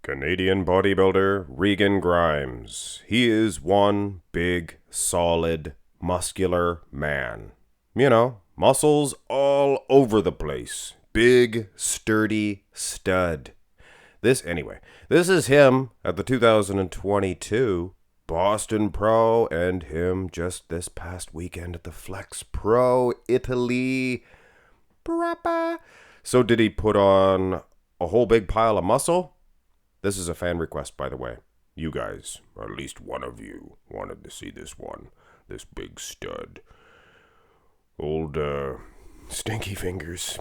Canadian bodybuilder Regan Grimes. He is one big, solid, muscular man. You know, muscles all over the place. Big, sturdy stud. This is him at the 2022 Boston Pro and him just this past weekend at the Flex Pro Italy. Brappa. So did he put on a whole big pile of muscle? This is a fan request, by the way. You guys, or at least one of you, wanted to see this one. This big stud. Old, Stinky Fingers.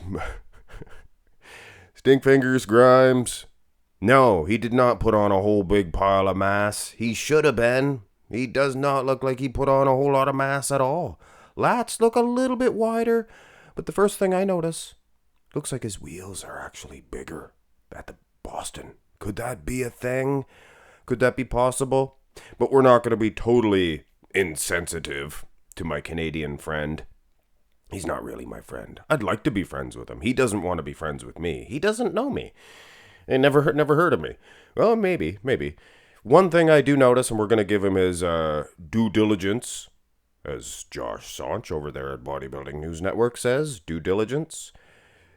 Stink Fingers Grimes. No, he did not put on a whole big pile of mass. He should have been. He does not look like he put on a whole lot of mass at all. Lats look a little bit wider, but the first thing I notice, looks like his wheels are actually bigger at the Boston. Could that be a thing? Could that be possible? But we're not going to be totally insensitive to my Canadian friend. He's not really my friend. I'd like to be friends with him. He doesn't want to be friends with me. He doesn't know me. And never heard of me. Well, maybe. One thing I do notice, and we're going to give him his due diligence, as Josh Saunch over there at Bodybuilding News Network says, due diligence.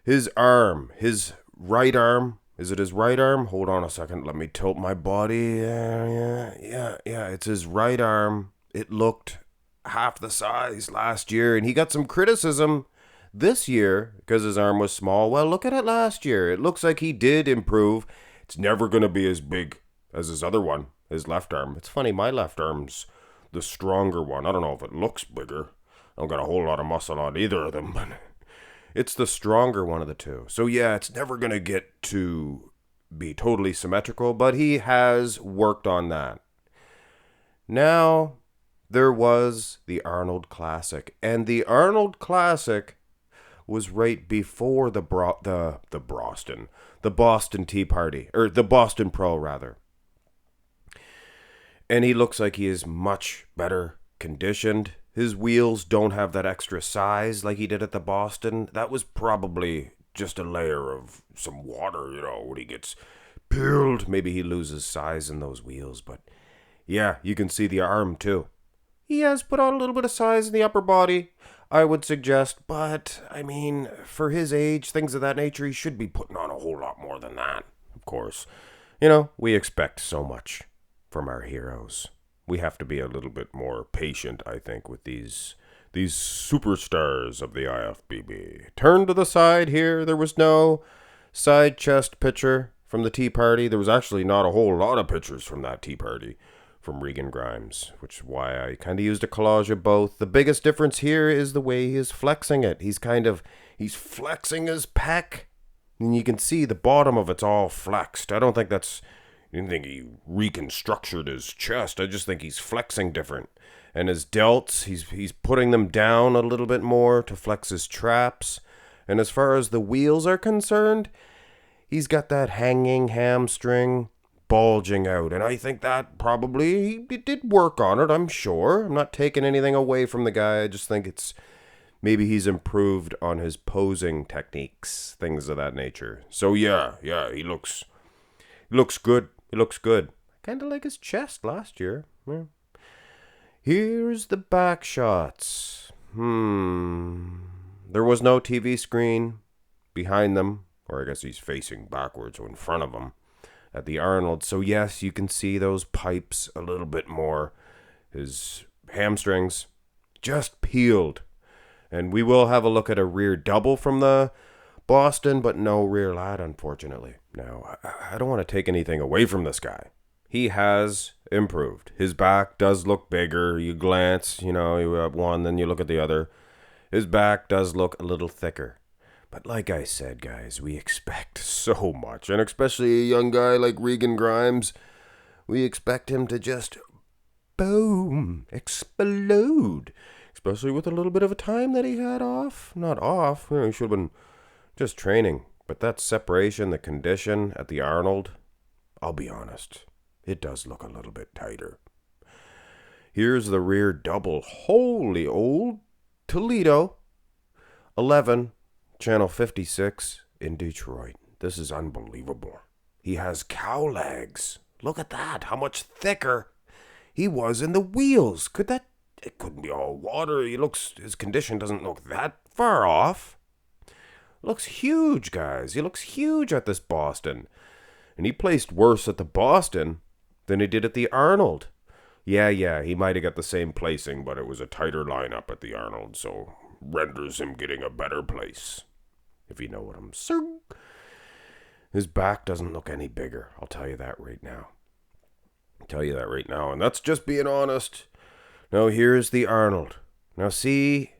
His arm, his right arm. Is it his right arm? Hold on a second. Let me tilt my body. Yeah. It's his right arm. It looked half the size last year, and he got some criticism this year because his arm was small. Well, look at it last year. It looks like he did improve. It's never going to be as big as his other one, his left arm. It's funny, my left arm's the stronger one. I don't know if it looks bigger. I don't got a whole lot of muscle on either of them, but it's the stronger one of the two. So yeah, it's never going to get to be totally symmetrical, but he has worked on that. Now, there was the Arnold Classic, and the Arnold Classic was right before the Boston Tea Party, or the Boston Pro rather. And he looks like he is much better conditioned. His wheels don't have that extra size like he did at the Boston. That was probably just a layer of some water, when he gets peeled. Maybe he loses size in those wheels, but yeah, you can see the arm too. He has put on a little bit of size in the upper body, I would suggest, but, for his age, things of that nature, he should be putting on a whole lot more than that, of course. We expect so much from our heroes. We have to be a little bit more patient, I think, with these superstars of the IFBB. Turn to the side here. There was no side chest picture from the Tea Party. There was actually not a whole lot of pictures from that Tea Party from Regan Grimes, which is why I kind of used a collage of both. The biggest difference here is the way he is flexing it. He's flexing his pec, and you can see the bottom of it's all flexed. I didn't think he reconstructed his chest. I just think he's flexing different. And his delts, he's putting them down a little bit more to flex his traps. And as far as the wheels are concerned, he's got that hanging hamstring bulging out, and I think that probably he did work on it, I'm sure. I'm not taking anything away from the guy. I just think it's maybe he's improved on his posing techniques, things of that nature. So yeah, he looks good. He looks good. Kind of like his chest last year. Yeah. Here's the back shots. There was no TV screen behind them, or I guess he's facing backwards or in front of him at the Arnold. So yes, you can see those pipes a little bit more. His hamstrings just peeled. And we will have a look at a rear double from the Boston, but no rear lat, unfortunately. Now, I don't want to take anything away from this guy. He has improved. His back does look bigger. You glance, you have one, then you look at the other. His back does look a little thicker. But like I said, guys, we expect so much. And especially a young guy like Regan Grimes, we expect him to just, boom, explode. Especially with a little bit of a time that he had off. Not off, he should have been just training. But that separation, the condition at the Arnold, I'll be honest, it does look a little bit tighter. Here's the rear double. Holy old Toledo. 11. Channel 56 in Detroit. This is unbelievable. he has cow legs. Look at that, how much thicker he was in the wheels. It couldn't be all water. His condition doesn't look that far off. Looks huge, guys. He looks huge at this Boston. And he placed worse at the Boston than he did at the Arnold. Yeah, he might have got the same placing, but it was a tighter lineup at the Arnold, so renders him getting a better place. If you know what I'm saying. His back doesn't look any bigger. I'll tell you that right now. And that's just being honest. Now here's the Arnold. Now see,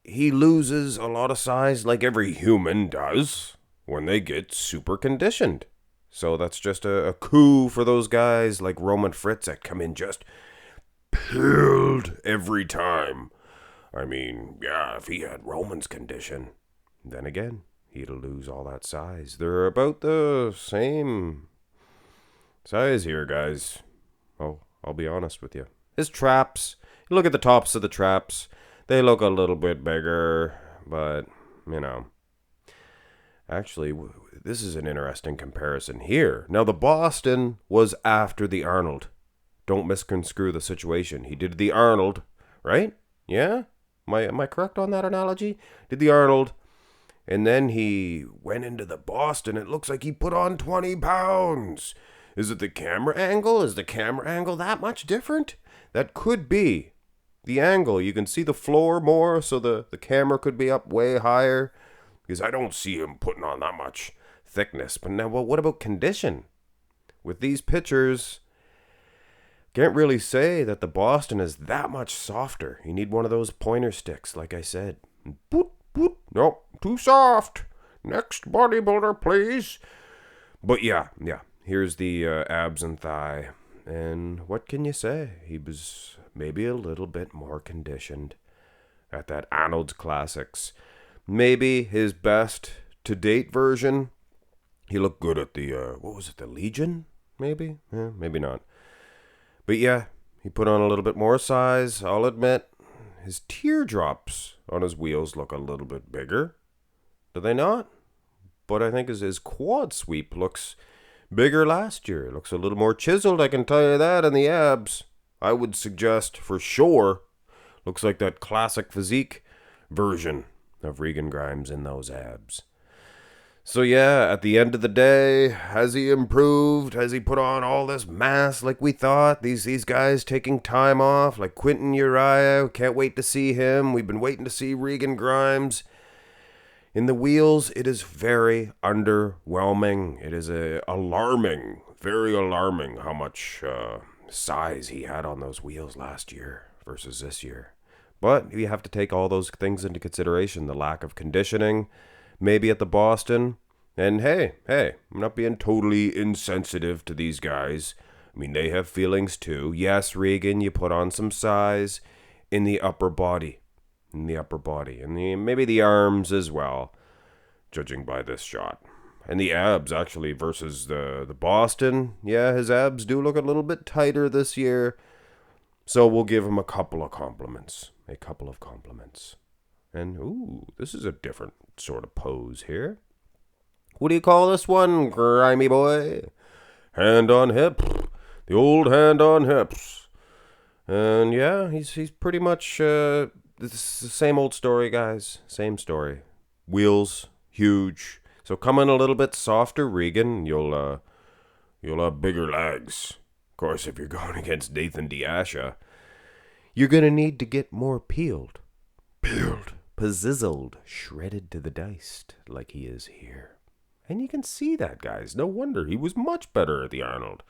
he loses a lot of size like every human does when they get super conditioned. So that's just a coup for those guys like Roman Fritz that come in just peeled every time. I mean, yeah, if he had Roman's condition, then again, he'd lose all that size. They're about the same size here, guys. Oh, I'll be honest with you. His traps, look at the tops of the traps. They look a little bit bigger, but, you know. Actually, this is an interesting comparison here. Now, the Boston was after the Arnold. Don't misconstrue the situation. He did the Arnold, right? Yeah? Am I correct on that analogy? Did the Arnold, and then he went into the Boston. It looks like he put on 20 pounds. Is it the camera angle? Is the camera angle that much different? That could be. The angle, you can see the floor more, so the camera could be up way higher. Because I don't see him putting on that much thickness. But now, well, what about condition? With these pictures, can't really say that the Boston is that much softer. You need one of those pointer sticks, like I said. Boop, boop. Nope, too soft. Next bodybuilder, please. But yeah. Here's the abs and thigh. And what can you say? He was maybe a little bit more conditioned at that Arnold Classics. Maybe his best to date version. He looked good at the, the Legion? Maybe? Yeah, maybe not. But yeah, he put on a little bit more size, I'll admit. His teardrops on his wheels look a little bit bigger. Do they not? But I think his quad sweep looks bigger last year. It looks a little more chiseled, I can tell you that, and the abs, I would suggest for sure, looks like that classic physique version of Regan Grimes in those abs. So yeah, at the end of the day, has he improved? Has he put on all this mass like we thought? These guys taking time off, like Quentin Uriah, can't wait to see him. We've been waiting to see Regan Grimes. In the wheels, it is very underwhelming. It is very alarming how much size he had on those wheels last year versus this year. But you have to take all those things into consideration. The lack of conditioning, maybe at the Boston. And hey, I'm not being totally insensitive to these guys. I mean, they have feelings too. Yes, Regan, you put on some size in the upper body. And maybe the arms as well, judging by this shot. And the abs, actually, versus the Boston. Yeah, his abs do look a little bit tighter this year. So we'll give him a couple of compliments. And, ooh, this is a different sort of pose here. What do you call this one, grimy boy? Hand on hip. The old hand on hips. And, yeah, he's pretty much, this is the same old story, guys. Same story. Wheels, huge. So come in a little bit softer, Regan. You'll have bigger legs. Of course, if you're going against Nathan Diasha, you're going to need to get more peeled, pizzizzled, shredded to the diced like he is here. And you can see that, guys. No wonder he was much better at the Arnold.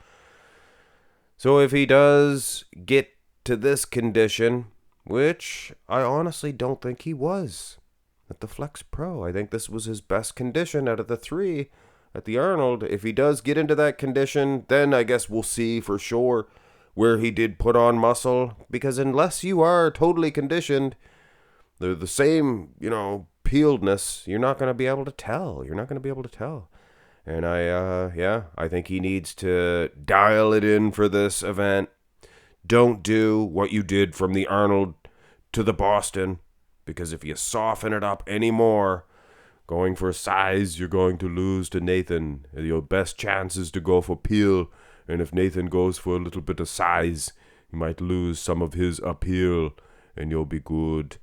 So if he does get to this condition, which I honestly don't think he was at the Flex Pro. I think this was his best condition out of the three at the Arnold. If he does get into that condition, then I guess we'll see for sure where he did put on muscle, because unless you are totally conditioned, they're the same, peeledness, you're not going to be able to tell. And I think he needs to dial it in for this event. Don't do what you did from the Arnold to the Boston, because if you soften it up anymore, Going for size, you're going to lose to Nathan. Your best chance is to go for peel. And if Nathan goes for a little bit of size, he might lose some of his appeal, and you'll be good.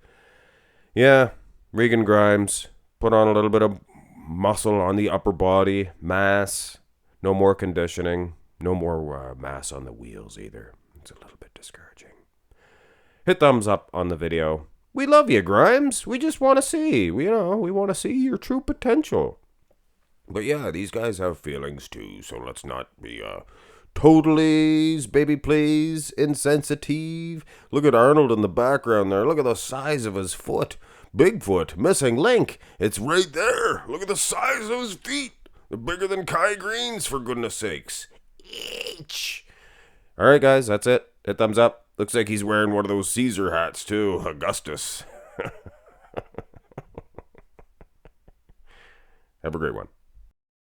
Yeah, Regan Grimes, put on a little bit of muscle on the upper body, mass, no more conditioning, no more mass on the wheels either. It's a little bit discouraging. Hit thumbs up on the video. We love you, Grimes. We just want to see, we want to see your true potential. But yeah, these guys have feelings too, so let's not be totally, baby please, insensitive. Look at Arnold in the background there. Look at the size of his foot. Bigfoot, missing link. It's right there. Look at the size of his feet. They're bigger than Kai Green's, for goodness sakes. Each. All right, guys, that's it. Hit thumbs up. Looks like he's wearing one of those Caesar hats, too. Augustus. Have a great one.